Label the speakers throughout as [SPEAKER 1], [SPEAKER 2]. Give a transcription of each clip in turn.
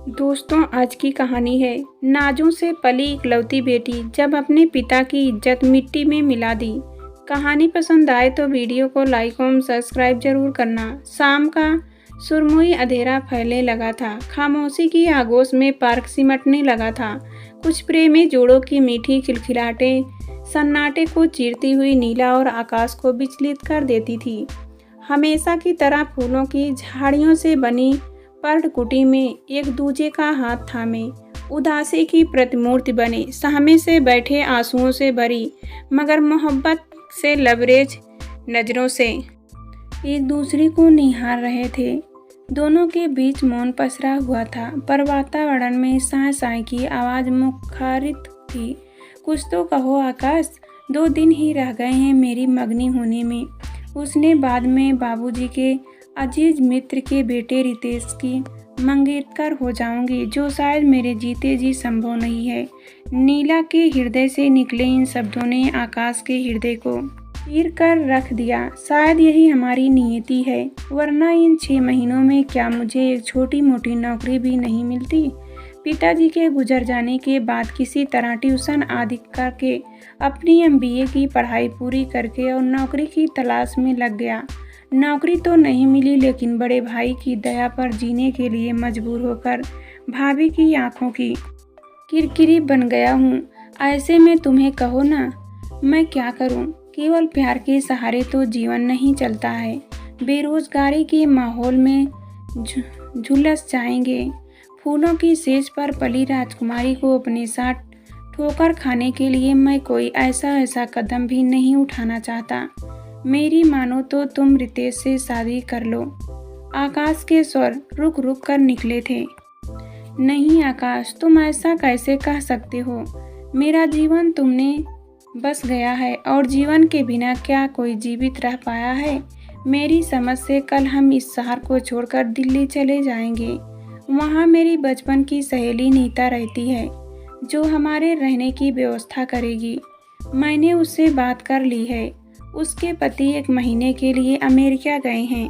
[SPEAKER 1] दोस्तों, आज की कहानी है नाजों से पली इकलौती बेटी जब अपने पिता की इज्जत मिट्टी में मिला दी। कहानी पसंद आए तो वीडियो को लाइक और सब्सक्राइब जरूर करना। शाम का सुरमुई अंधेरा फैलने लगा था। खामोशी की आगोश में पार्क सिमटने लगा था। कुछ प्रेमी जोड़ों की मीठी खिलखिलाहटें सन्नाटे को चीरती हुई नीला और आकाश को विचलित कर देती थी। हमेशा की तरह फूलों की झाड़ियों से बनी पर्णकुटी में एक दूजे का हाथ थामे उदासी की प्रतिमूर्ति बने सामने से बैठे, आंसुओं से भरी मगर मोहब्बत से लबरेज नजरों से एक दूसरे को निहार रहे थे। दोनों के बीच मौन पसरा हुआ था, पर वातावरण में साय साय की आवाज मुखरित थी। कुछ तो कहो आकाश, 2 दिन ही रह गए हैं मेरी मगनी होने में। उसने बाद में बाबूजी के अजीज मित्र के बेटे रितेश की मंगेतर हो जाऊंगी, जो शायद मेरे जीते जी संभव नहीं है। नीला के हृदय से निकले इन शब्दों ने आकाश के हृदय को चीर कर रख दिया। शायद यही हमारी नियति है, वरना इन 6 महीनों में क्या मुझे एक छोटी मोटी नौकरी भी नहीं मिलती। पिताजी के गुजर जाने के बाद किसी तरह ट्यूशन आदि करके अपनी MBA की पढ़ाई पूरी करके और नौकरी की तलाश में लग गया। नौकरी तो नहीं मिली, लेकिन बड़े भाई की दया पर जीने के लिए मजबूर होकर भाभी की आंखों की किरकिरी बन गया हूँ। ऐसे में तुम्हें कहो ना, मैं क्या करूँ। केवल प्यार के सहारे तो जीवन नहीं चलता है। बेरोजगारी के माहौल में झुलस जाएंगे। फूलों की सेज पर पली राजकुमारी को अपने साथ ठोकर खाने के लिए मैं कोई ऐसा कदम भी नहीं उठाना चाहता। मेरी मानो तो तुम रितेश से शादी कर लो। आकाश के स्वर रुक रुक कर निकले थे। नहीं आकाश, तुम ऐसा कैसे कह सकते हो। मेरा जीवन तुमने बस गया है, और जीवन के बिना क्या कोई जीवित रह पाया है। मेरी समझ से कल हम इस शहर को छोड़कर दिल्ली चले जाएंगे। वहाँ मेरी बचपन की सहेली नीता रहती है, जो हमारे रहने की व्यवस्था करेगी। मैंने उससे बात कर ली है। उसके पति 1 महीने के लिए अमेरिका गए हैं।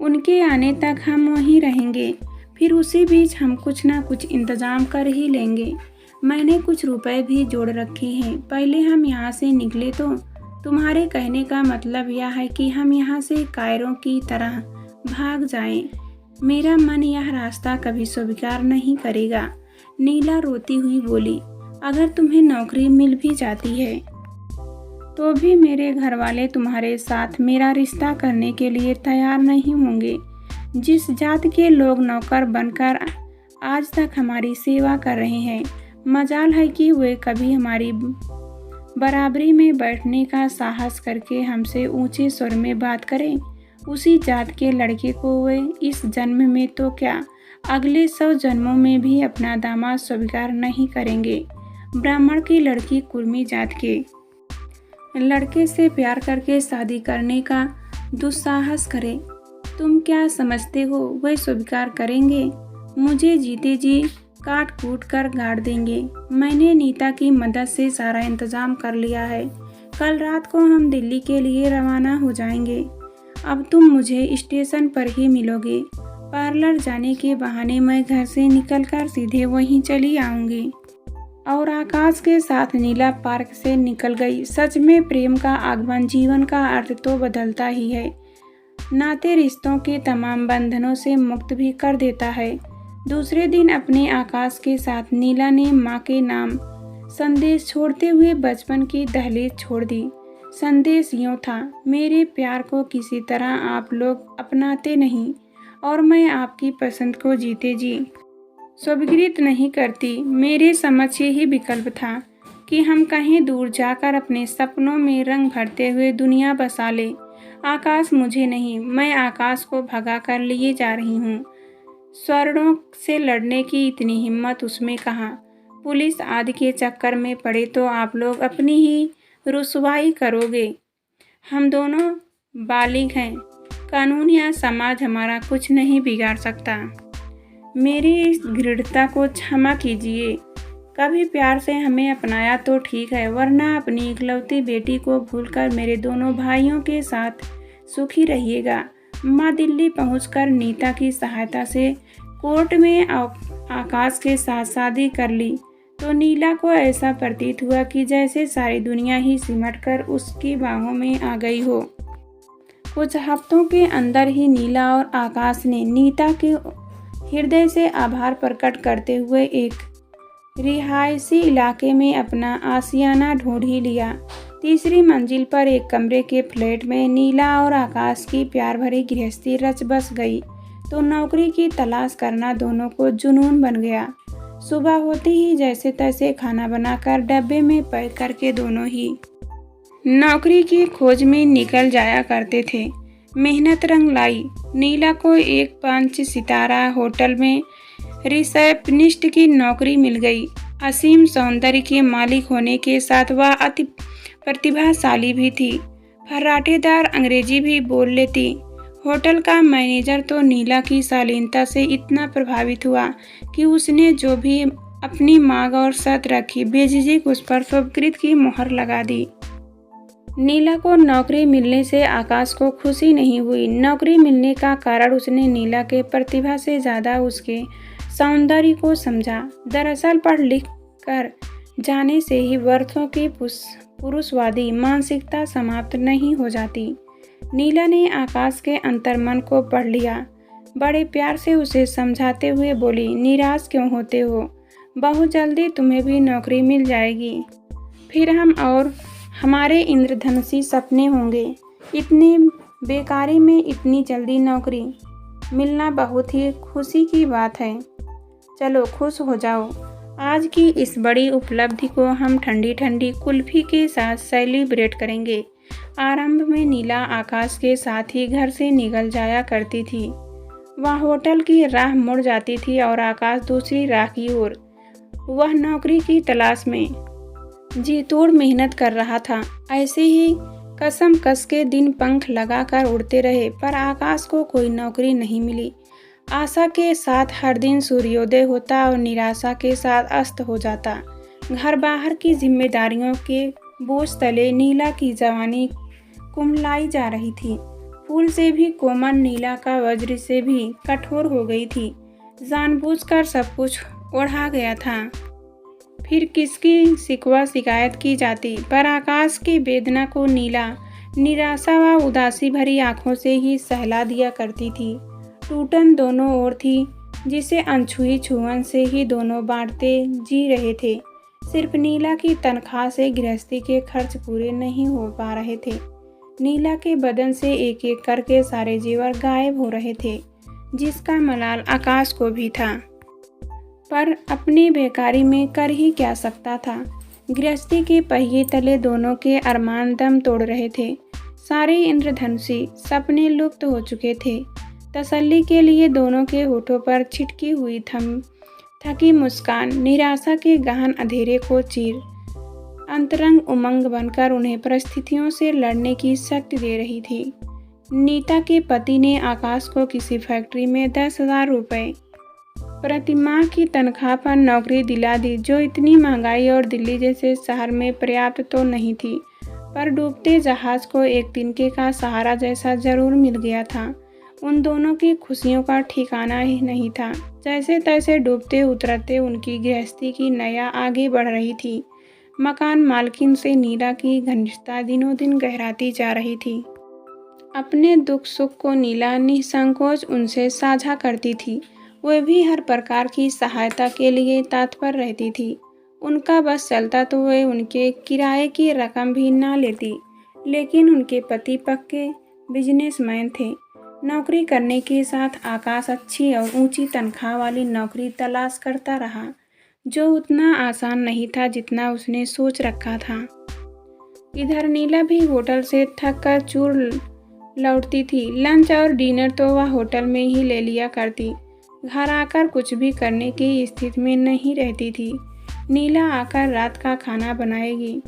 [SPEAKER 1] उनके आने तक हम वहीं रहेंगे। फिर उसी बीच हम कुछ ना कुछ इंतजाम कर ही लेंगे। मैंने कुछ रुपए भी जोड़ रखे हैं। पहले हम यहाँ से निकले तो तुम्हारे कहने का मतलब यह है कि हम यहाँ से कायरों की तरह भाग जाएं। मेरा मन यह रास्ता कभी स्वीकार नहीं करेगा। नीला रोती हुई बोली, अगर तुम्हें नौकरी मिल भी जाती है तो भी मेरे घर वाले तुम्हारे साथ मेरा रिश्ता करने के लिए तैयार नहीं होंगे। जिस जात के लोग नौकर बनकर आज तक हमारी सेवा कर रहे हैं, मजाल है कि वे कभी हमारी बराबरी में बैठने का साहस करके हमसे ऊंचे स्वर में बात करें। उसी जात के लड़के को वे इस जन्म में तो क्या, अगले 100 जन्मों में भी अपना दामाद स्वीकार नहीं करेंगे। ब्राह्मण की लड़की कुर्मी जात के लड़के से प्यार करके शादी करने का दुस्साहस करे। तुम क्या समझते हो वह स्वीकार करेंगे? मुझे जीते जी काट कूट कर गाड़ देंगे। मैंने नीता की मदद से सारा इंतजाम कर लिया है। कल रात को हम दिल्ली के लिए रवाना हो जाएंगे। अब तुम मुझे स्टेशन पर ही मिलोगे। पार्लर जाने के बहाने मैं घर से निकलकर सीधे वहीं चली आऊँगी। और आकाश के साथ नीला पार्क से निकल गई। सच में प्रेम का आगमन जीवन का अर्थ तो बदलता ही है। नाते रिश्तों के तमाम बंधनों से मुक्त भी कर देता है। दूसरे दिन अपने आकाश के साथ नीला ने माँ के नाम संदेश छोड़ते हुए बचपन की दहलीज छोड़ दी। संदेश यूँ था, मेरे प्यार को किसी तरह आप लोग अपनाते नहीं, और मैं आपकी पसंद को जीते जी स्वीकृत नहीं करती। मेरे समक्ष यही विकल्प था कि हम कहीं दूर जाकर अपने सपनों में रंग भरते हुए दुनिया बसा ले। आकाश मुझे नहीं, मैं आकाश को भगा कर लिए जा रही हूँ। स्वर्णों से लड़ने की इतनी हिम्मत उसमें कहाँ। पुलिस आदि के चक्कर में पड़े तो आप लोग अपनी ही रुसवाई करोगे। हम दोनों बालिग हैं। कानून या समाज हमारा कुछ नहीं बिगाड़ सकता। मेरी इस दृढ़ता को क्षमा कीजिए। कभी प्यार से हमें अपनाया तो ठीक है, वरना अपनी इकलौती बेटी को भूलकर मेरे दोनों भाइयों के साथ सुखी रहिएगा। माँ दिल्ली पहुंचकर नीता की सहायता से कोर्ट में आकाश के साथ शादी कर ली तो नीला को ऐसा प्रतीत हुआ कि जैसे सारी दुनिया ही सिमटकर उसकी बाहों में आ गई हो। कुछ हफ्तों के अंदर ही नीला और आकाश ने नीता के हृदय से आभार प्रकट करते हुए एक रिहायशी इलाके में अपना आशियाना ढूंढ ही लिया। तीसरी मंजिल पर एक कमरे के फ्लैट में नीला और आकाश की प्यार भरी गृहस्थी रच बस गई तो नौकरी की तलाश करना दोनों को जुनून बन गया। सुबह होते ही जैसे तैसे खाना बनाकर डब्बे में पैक करके दोनों ही नौकरी की खोज में निकल जाया करते थे। मेहनत रंग लाई। नीला को एक 5 सितारा होटल में रिसेप्शनिस्ट की नौकरी मिल गई। असीम सौंदर्य के मालिक होने के साथ वह अति प्रतिभाशाली भी थी। फर्राटेदार अंग्रेजी भी बोल लेती। होटल का मैनेजर तो नीला की शालीनता से इतना प्रभावित हुआ कि उसने जो भी अपनी मांग और शर्त रखी बेझिझक उस पर स्वीकृत की मोहर लगा दी। नीला को नौकरी मिलने से आकाश को खुशी नहीं हुई। नौकरी मिलने का कारण उसने नीला के प्रतिभा से ज़्यादा उसके सौंदर्य को समझा। दरअसल पढ़ लिख कर जाने से ही वर्षों की पुरुषवादी मानसिकता समाप्त नहीं हो जाती। नीला ने आकाश के अंतर्मन को पढ़ लिया। बड़े प्यार से उसे समझाते हुए बोली, निराश क्यों होते हो? बहुत जल्दी तुम्हें भी नौकरी मिल जाएगी। फिर हम और हमारे इंद्रधनुषी सपने होंगे। इतनी बेकारी में इतनी जल्दी नौकरी मिलना बहुत ही खुशी की बात है। चलो खुश हो जाओ। आज की इस बड़ी उपलब्धि को हम ठंडी ठंडी कुल्फी के साथ सेलिब्रेट करेंगे। आरंभ में नीला आकाश के साथ ही घर से निकल जाया करती थी। वह होटल की राह मुड़ जाती थी और आकाश दूसरी राह की ओर। वह नौकरी की तलाश में जी तोड़ मेहनत कर रहा था। ऐसे ही कसम कस के दिन पंख लगाकर उड़ते रहे पर आकाश को कोई नौकरी नहीं मिली। आशा के साथ हर दिन सूर्योदय होता और निराशा के साथ अस्त हो जाता। घर बाहर की जिम्मेदारियों के बोझ तले नीला की जवानी कुम्हलाई जा रही थी। फूल से भी कोमल नीला का वज्र से भी कठोर हो गई थी। जानबूझकर सब कुछ ओढ़ा गया था। फिर किसकी शिकवा शिकायत की जाती, पर आकाश की वेदना को नीला निराशा व उदासी भरी आंखों से ही सहला दिया करती थी। टूटन दोनों ओर थी जिसे अनछुई छुअन से ही दोनों बांटते जी रहे थे। सिर्फ नीला की तनख्वाह से गृहस्थी के खर्च पूरे नहीं हो पा रहे थे। नीला के बदन से एक एक करके सारे जेवर गायब हो रहे थे, जिसका मलाल आकाश को भी था, पर अपनी बेकारी में कर ही क्या सकता था। गृहस्थी के पहिए तले दोनों के अरमान दम तोड़ रहे थे। सारे इंद्रधनुषी सपने लुप्त हो चुके थे। तसल्ली के लिए दोनों के होठों पर छिटकी हुई थकी मुस्कान निराशा के गहन अंधेरे को चीर अंतरंग उमंग बनकर उन्हें परिस्थितियों से लड़ने की शक्ति दे रही थी। नीता के पति ने आकाश को किसी फैक्ट्री में 10,000 रुपये प्रतिमाह की तनख्वाह पर नौकरी दिला दी, जो इतनी महंगाई और दिल्ली जैसे शहर में पर्याप्त तो नहीं थी, पर डूबते जहाज को एक तिनके का सहारा जैसा जरूर मिल गया था। उन दोनों की खुशियों का ठिकाना ही नहीं था। जैसे तैसे डूबते उतरते उनकी गृहस्थी की नया आगे बढ़ रही थी। मकान मालकिन से नीला की घनिष्ठता दिनों दिन गहराती जा रही थी। अपने दुख सुख को नीला निसंकोच उनसे साझा करती थी। वे भी हर प्रकार की सहायता के लिए तत्पर रहती थी। उनका बस चलता तो वे उनके किराए की रकम भी ना लेती, लेकिन उनके पति पक्के बिजनेसमैन थे। नौकरी करने के साथ आकाश अच्छी और ऊंची तनख्वाह वाली नौकरी तलाश करता रहा, जो उतना आसान नहीं था जितना उसने सोच रखा था। इधर नीला भी होटल से थक कर चूर लौटती थी। लंच और डिनर तो वह होटल में ही ले लिया करती। घर आकर कुछ भी करने की स्थिति में नहीं रहती थी। नीला आकर रात का खाना बनाएगी,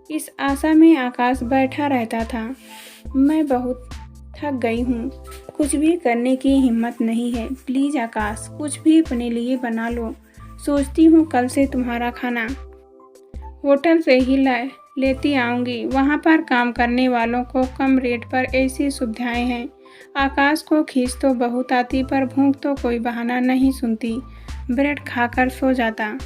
[SPEAKER 1] इस आशा में आकाश बैठा रहता था। मैं बहुत थक गई हूँ, कुछ भी करने की हिम्मत नहीं है। प्लीज़ आकाश, कुछ भी अपने लिए बना लो। सोचती हूँ कल से तुम्हारा खाना होटल से ही लेती आऊँगी। वहाँ पर काम करने वालों को कम रेट पर ऐसी सुविधाएं हैं। आकाश को खींच तो बहुत आती, पर भूख तो कोई बहाना नहीं सुनती। ब्रेड खाकर सो जाता।